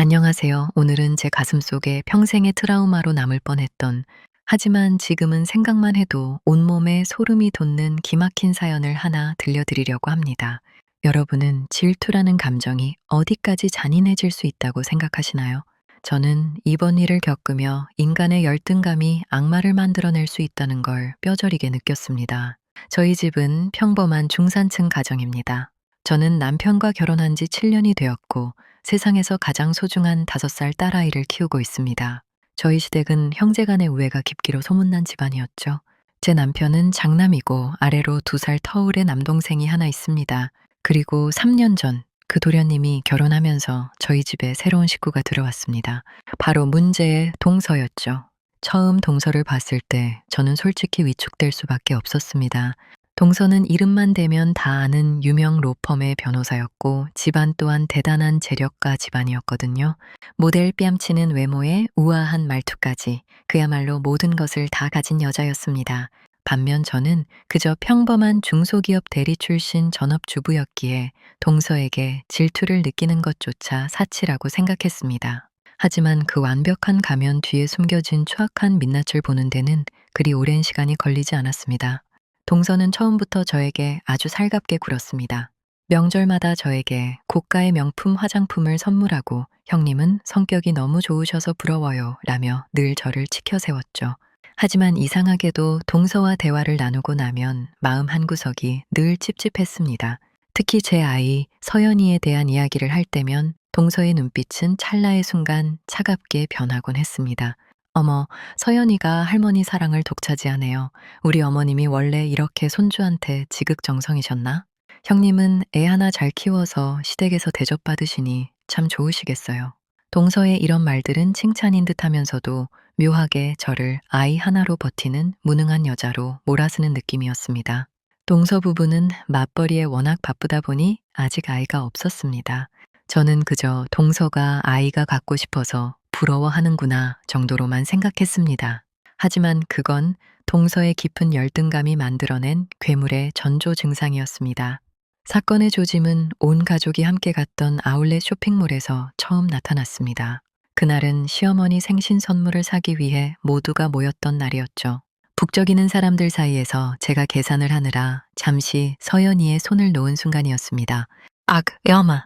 안녕하세요. 오늘은 제 가슴속에 평생의 트라우마로 남을 뻔했던, 하지만 지금은 생각만 해도 온몸에 소름이 돋는 기막힌 사연을 하나 들려드리려고 합니다. 여러분은 질투라는 감정이 어디까지 잔인해질 수 있다고 생각하시나요? 저는 이번 일을 겪으며 인간의 열등감이 악마를 만들어낼 수 있다는 걸 뼈저리게 느꼈습니다. 저희 집은 평범한 중산층 가정입니다. 저는 남편과 결혼한 지 7년이 되었고, 세상에서 가장 소중한 5살 딸아이를 키우고 있습니다. 저희 시댁은 형제 간의 우애가 깊기로 소문난 집안이었죠. 제 남편은 장남이고 아래로 2살 터울의 남동생이 하나 있습니다. 그리고 3년 전 그 도련님이 결혼하면서 저희 집에 새로운 식구가 들어왔습니다. 바로 문제의 동서였죠. 처음 동서를 봤을 때 저는 솔직히 위축될 수밖에 없었습니다. 동서는 이름만 대면 다 아는 유명 로펌의 변호사였고 집안 또한 대단한 재력가 집안이었거든요. 모델 뺨치는 외모에 우아한 말투까지 그야말로 모든 것을 다 가진 여자였습니다. 반면 저는 그저 평범한 중소기업 대리 출신 전업주부였기에 동서에게 질투를 느끼는 것조차 사치라고 생각했습니다. 하지만 그 완벽한 가면 뒤에 숨겨진 추악한 민낯을 보는 데는 그리 오랜 시간이 걸리지 않았습니다. 동서는 처음부터 저에게 아주 살갑게 굴었습니다. 명절마다 저에게 고가의 명품 화장품을 선물하고 형님은 성격이 너무 좋으셔서 부러워요 라며 늘 저를 치켜 세웠죠. 하지만 이상하게도 동서와 대화를 나누고 나면 마음 한구석이 늘 찝찝했습니다. 특히 제 아이 서연이에 대한 이야기를 할 때면 동서의 눈빛은 찰나의 순간 차갑게 변하곤 했습니다. 어머, 서연이가 할머니 사랑을 독차지하네요. 우리 어머님이 원래 이렇게 손주한테 지극정성이셨나? 형님은 애 하나 잘 키워서 시댁에서 대접받으시니 참 좋으시겠어요. 동서의 이런 말들은 칭찬인 듯 하면서도 묘하게 저를 아이 하나로 버티는 무능한 여자로 몰아쓰는 느낌이었습니다. 동서 부부는 맞벌이에 워낙 바쁘다 보니 아직 아이가 없었습니다. 저는 그저 동서가 아이가 갖고 싶어서 부러워하는구나 정도로만 생각했습니다. 하지만 그건 동서의 깊은 열등감이 만들어낸 괴물의 전조 증상이었습니다. 사건의 조짐은 온 가족이 함께 갔던 아울렛 쇼핑몰에서 처음 나타났습니다. 그날은 시어머니 생신 선물을 사기 위해 모두가 모였던 날이었죠. 북적이는 사람들 사이에서 제가 계산을 하느라 잠시 서연이의 손을 놓은 순간이었습니다. 악, 여마!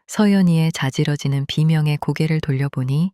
서연이의 자지러지는 비명에 고개를 돌려보니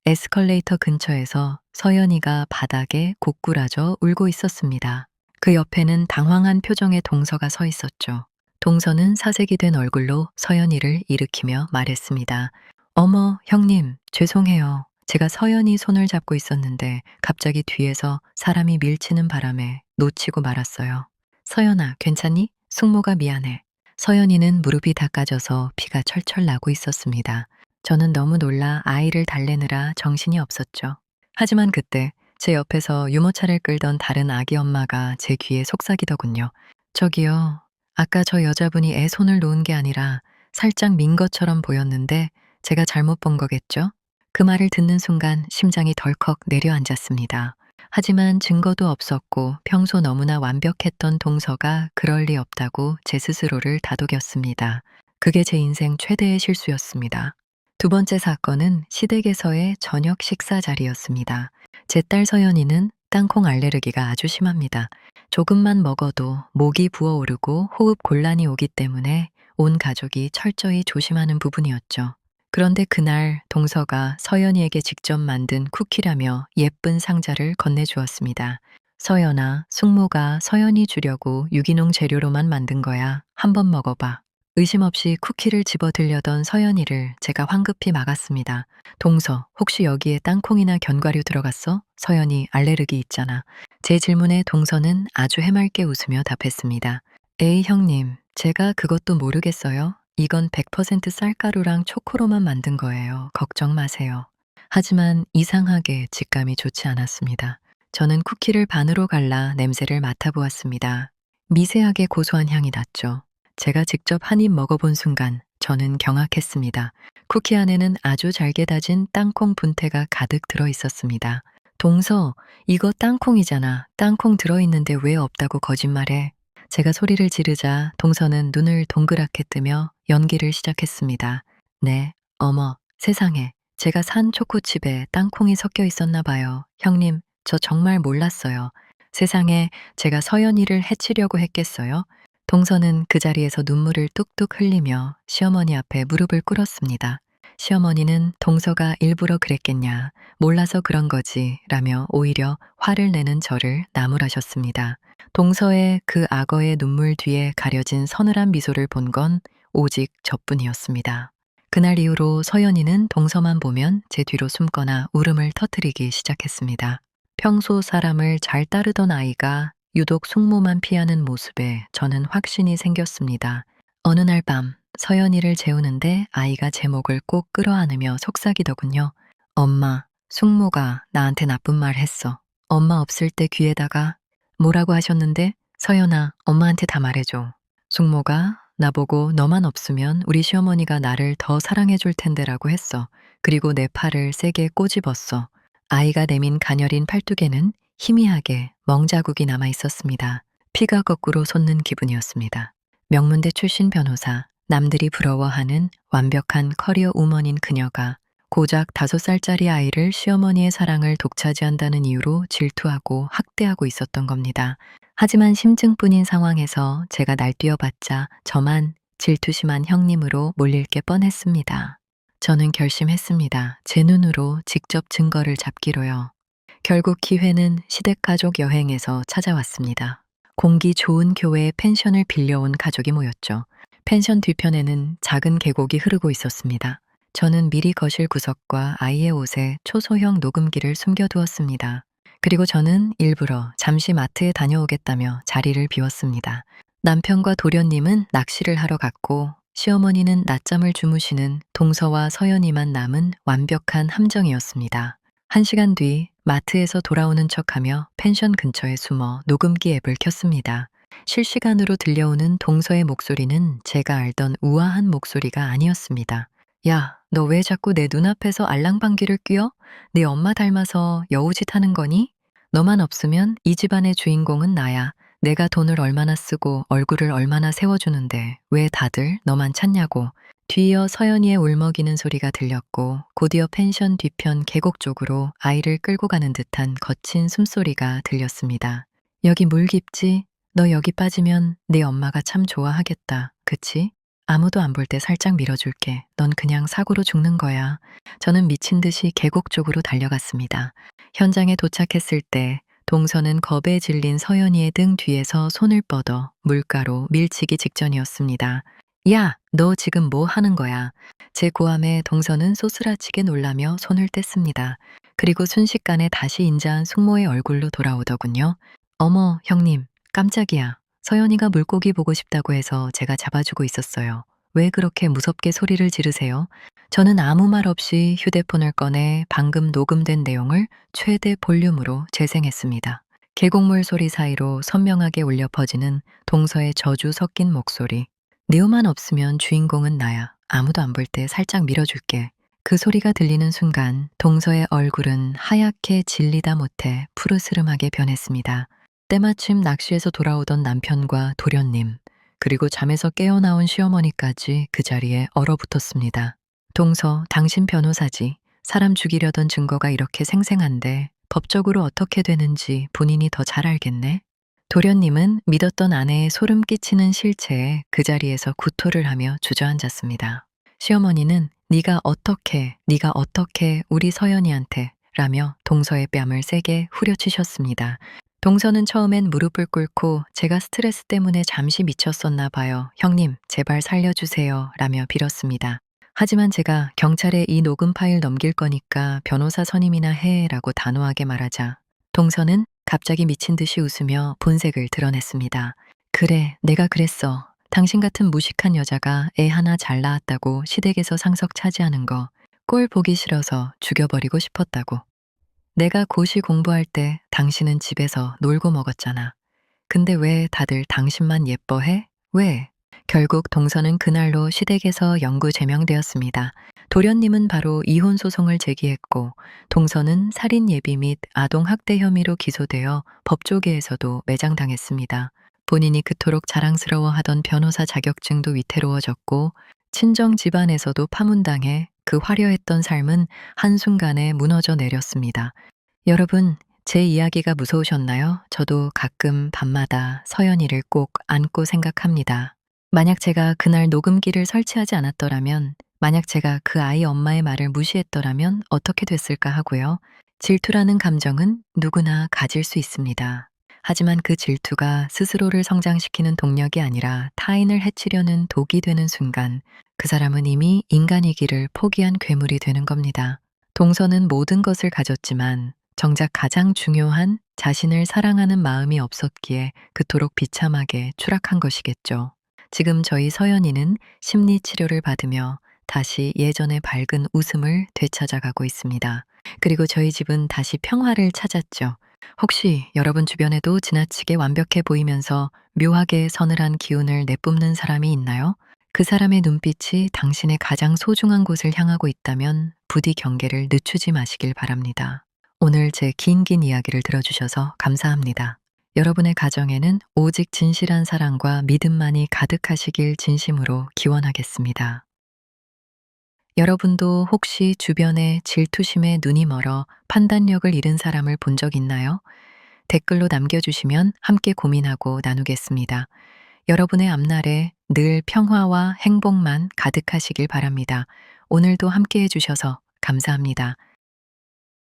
에스컬레이터 근처에서 서연이가 바닥에 고꾸라져 울고 있었습니다. 그 옆에는 당황한 표정의 동서가 서 있었죠. 동서는 사색이 된 얼굴로 서연이를 일으키며 말했습니다. 어머, 형님, 죄송해요. 제가 서연이 손을 잡고 있었는데 갑자기 뒤에서 사람이 밀치는 바람에 놓치고 말았어요. 서연아, 괜찮니? 숙모가 미안해. 서연이는 무릎이 닦아져서 피가 철철 나고 있었습니다. 저는 너무 놀라 아이를 달래느라 정신이 없었죠. 하지만 그때 제 옆에서 유모차를 끌던 다른 아기 엄마가 제 귀에 속삭이더군요. 저기요, 아까 저 여자분이 애 손을 놓은 게 아니라 살짝 민 것처럼 보였는데 제가 잘못 본 거겠죠? 그 말을 듣는 순간 심장이 덜컥 내려앉았습니다. 하지만 증거도 없었고 평소 너무나 완벽했던 동서가 그럴 리 없다고 제 스스로를 다독였습니다. 그게 제 인생 최대의 실수였습니다. 두 번째 사건은 시댁에서의 저녁 식사 자리였습니다. 제 딸 서연이는 땅콩 알레르기가 아주 심합니다. 조금만 먹어도 목이 부어오르고 호흡 곤란이 오기 때문에 온 가족이 철저히 조심하는 부분이었죠. 그런데 그날 동서가 서연이에게 직접 만든 쿠키라며 예쁜 상자를 건네주었습니다. 서연아, 숙모가 서연이 주려고 유기농 재료로만 만든 거야. 한번 먹어봐. 의심 없이 쿠키를 집어들려던 서연이를 제가 황급히 막았습니다. 동서, 혹시 여기에 땅콩이나 견과류 들어갔어? 서연이 알레르기 있잖아. 제 질문에 동서는 아주 해맑게 웃으며 답했습니다. 에이 형님, 제가 그것도 모르겠어요. 이건 100% 쌀가루랑 초코로만 만든 거예요. 걱정 마세요. 하지만 이상하게 직감이 좋지 않았습니다. 저는 쿠키를 반으로 갈라 냄새를 맡아보았습니다. 미세하게 고소한 향이 났죠. 제가 직접 한 입 먹어본 순간 저는 경악했습니다. 쿠키 안에는 아주 잘게 다진 땅콩 분태가 가득 들어 있었습니다. 동서, 이거 땅콩이잖아. 땅콩 들어있는데 왜 없다고 거짓말해? 제가 소리를 지르자 동서는 눈을 동그랗게 뜨며 연기를 시작했습니다. 네, 어머, 세상에, 제가 산 초코칩에 땅콩이 섞여 있었나 봐요. 형님, 저 정말 몰랐어요. 세상에, 제가 서연이를 해치려고 했겠어요? 동서는 그 자리에서 눈물을 뚝뚝 흘리며 시어머니 앞에 무릎을 꿇었습니다. 시어머니는 동서가 일부러 그랬겠냐, 몰라서 그런 거지, 라며 오히려 화를 내는 저를 나무라셨습니다. 동서의 그 악어의 눈물 뒤에 가려진 서늘한 미소를 본 건 오직 저뿐이었습니다. 그날 이후로 서연이는 동서만 보면 제 뒤로 숨거나 울음을 터뜨리기 시작했습니다. 평소 사람을 잘 따르던 아이가 유독 숙모만 피하는 모습에 저는 확신이 생겼습니다. 어느 날 밤, 서연이를 재우는데 아이가 제 목을 꼭 끌어안으며 속삭이더군요. 엄마, 숙모가 나한테 나쁜 말 했어. 엄마 없을 때 귀에다가 뭐라고 하셨는데? 서연아, 엄마한테 다 말해줘. 숙모가 나보고 너만 없으면 우리 시어머니가 나를 더 사랑해 줄 텐데라고 했어. 그리고 내 팔을 세게 꼬집었어. 아이가 내민 가녀린 팔뚝에는 희미하게 멍자국이 남아 있었습니다. 피가 거꾸로 솟는 기분이었습니다. 명문대 출신 변호사, 남들이 부러워하는 완벽한 커리어 우먼인 그녀가 고작 5살짜리 아이를 시어머니의 사랑을 독차지한다는 이유로 질투하고 학대하고 있었던 겁니다. 하지만 심증뿐인 상황에서 제가 날뛰어봤자 저만 질투심한 형님으로 몰릴 게 뻔했습니다. 저는 결심했습니다. 제 눈으로 직접 증거를 잡기로요. 결국 기회는 시댁가족 여행에서 찾아왔습니다. 공기 좋은 교회에 펜션을 빌려온 가족이 모였죠. 펜션 뒤편에는 작은 계곡이 흐르고 있었습니다. 저는 미리 거실 구석과 아이의 옷에 초소형 녹음기를 숨겨두었습니다. 그리고 저는 일부러 잠시 마트에 다녀오겠다며 자리를 비웠습니다. 남편과 도련님은 낚시를 하러 갔고 시어머니는 낮잠을 주무시는 동서와 서연이만 남은 완벽한 함정이었습니다. 1시간 뒤 마트에서 돌아오는 척하며 펜션 근처에 숨어 녹음기 앱을 켰습니다. 실시간으로 들려오는 동서의 목소리는 제가 알던 우아한 목소리가 아니었습니다. 야, 너 왜 자꾸 내 눈앞에서 알랑방귀를 뀌어? 네 엄마 닮아서 여우짓 하는 거니? 너만 없으면 이 집안의 주인공은 나야. 내가 돈을 얼마나 쓰고 얼굴을 얼마나 세워주는데 왜 다들 너만 찾냐고. 뒤이어 서연이의 울먹이는 소리가 들렸고 곧이어 펜션 뒤편 계곡 쪽으로 아이를 끌고 가는 듯한 거친 숨소리가 들렸습니다. 여기 물 깊지? 너 여기 빠지면 네 엄마가 참 좋아하겠다. 그치? 아무도 안 볼 때 살짝 밀어줄게. 넌 그냥 사고로 죽는 거야. 저는 미친 듯이 계곡 쪽으로 달려갔습니다. 현장에 도착했을 때 동서는 겁에 질린 서연이의 등 뒤에서 손을 뻗어 물가로 밀치기 직전이었습니다. 야, 너 지금 뭐 하는 거야? 제 고함에 동서는 소스라치게 놀라며 손을 뗐습니다. 그리고 순식간에 다시 인자한 숙모의 얼굴로 돌아오더군요. 어머, 형님, 깜짝이야. 서연이가 물고기 보고 싶다고 해서 제가 잡아주고 있었어요. 왜 그렇게 무섭게 소리를 지르세요? 저는 아무 말 없이 휴대폰을 꺼내 방금 녹음된 내용을 최대 볼륨으로 재생했습니다. 계곡물 소리 사이로 선명하게 울려 퍼지는 동서의 저주 섞인 목소리. 네 엄만 없으면 주인공은 나야. 아무도 안 볼 때 살짝 밀어줄게. 그 소리가 들리는 순간 동서의 얼굴은 하얗게 질리다 못해 푸르스름하게 변했습니다. 때마침 낚시에서 돌아오던 남편과 도련님, 그리고 잠에서 깨어나온 시어머니까지 그 자리에 얼어붙었습니다. 동서, 당신 변호사지. 사람 죽이려던 증거가 이렇게 생생한데 법적으로 어떻게 되는지 본인이 더 잘 알겠네. 도련님은 믿었던 아내의 소름 끼치는 실체에 그 자리에서 구토를 하며 주저앉았습니다. 시어머니는 네가 어떻게 우리 서연이한테 라며 동서의 뺨을 세게 후려치셨습니다. 동서는 처음엔 무릎을 꿇고 제가 스트레스 때문에 잠시 미쳤었나 봐요. 형님, 제발 살려주세요. 라며 빌었습니다. 하지만 제가 경찰에 이 녹음 파일 넘길 거니까 변호사 선임이나 해 라고 단호하게 말하자 동서는 갑자기 미친 듯이 웃으며 본색을 드러냈습니다. 그래, 내가 그랬어. 당신 같은 무식한 여자가 애 하나 잘 낳았다고 시댁에서 상석 차지하는 거 꼴 보기 싫어서 죽여버리고 싶었다고. 내가 고시 공부할 때 당신은 집에서 놀고 먹었잖아. 근데 왜 다들 당신만 예뻐해? 왜? 결국 동서는 그날로 시댁에서 영구 제명되었습니다. 도련님은 바로 이혼 소송을 제기했고 동서는 살인 예비 및 아동 학대 혐의로 기소되어 법조계에서도 매장당했습니다. 본인이 그토록 자랑스러워하던 변호사 자격증도 위태로워졌고 친정 집안에서도 파문당해 그 화려했던 삶은 한순간에 무너져 내렸습니다. 여러분, 제 이야기가 무서우셨나요? 저도 가끔 밤마다 서연이를 꼭 안고 생각합니다. 만약 제가 그날 녹음기를 설치하지 않았더라면, 만약 제가 그 아이 엄마의 말을 무시했더라면 어떻게 됐을까 하고요. 질투라는 감정은 누구나 가질 수 있습니다. 하지만 그 질투가 스스로를 성장시키는 동력이 아니라 타인을 해치려는 독이 되는 순간, 그 사람은 이미 인간이기를 포기한 괴물이 되는 겁니다. 동서는 모든 것을 가졌지만 정작 가장 중요한 자신을 사랑하는 마음이 없었기에 그토록 비참하게 추락한 것이겠죠. 지금 저희 서연이는 심리 치료를 받으며 다시 예전의 밝은 웃음을 되찾아가고 있습니다. 그리고 저희 집은 다시 평화를 찾았죠. 혹시 여러분 주변에도 지나치게 완벽해 보이면서 묘하게 서늘한 기운을 내뿜는 사람이 있나요? 그 사람의 눈빛이 당신의 가장 소중한 곳을 향하고 있다면 부디 경계를 늦추지 마시길 바랍니다. 오늘 제 긴 이야기를 들어주셔서 감사합니다. 여러분의 가정에는 오직 진실한 사랑과 믿음만이 가득하시길 진심으로 기원하겠습니다. 여러분도 혹시 주변에 질투심에 눈이 멀어 판단력을 잃은 사람을 본 적 있나요? 댓글로 남겨주시면 함께 고민하고 나누겠습니다. 여러분의 앞날에 늘 평화와 행복만 가득하시길 바랍니다. 오늘도 함께 해주셔서 감사합니다.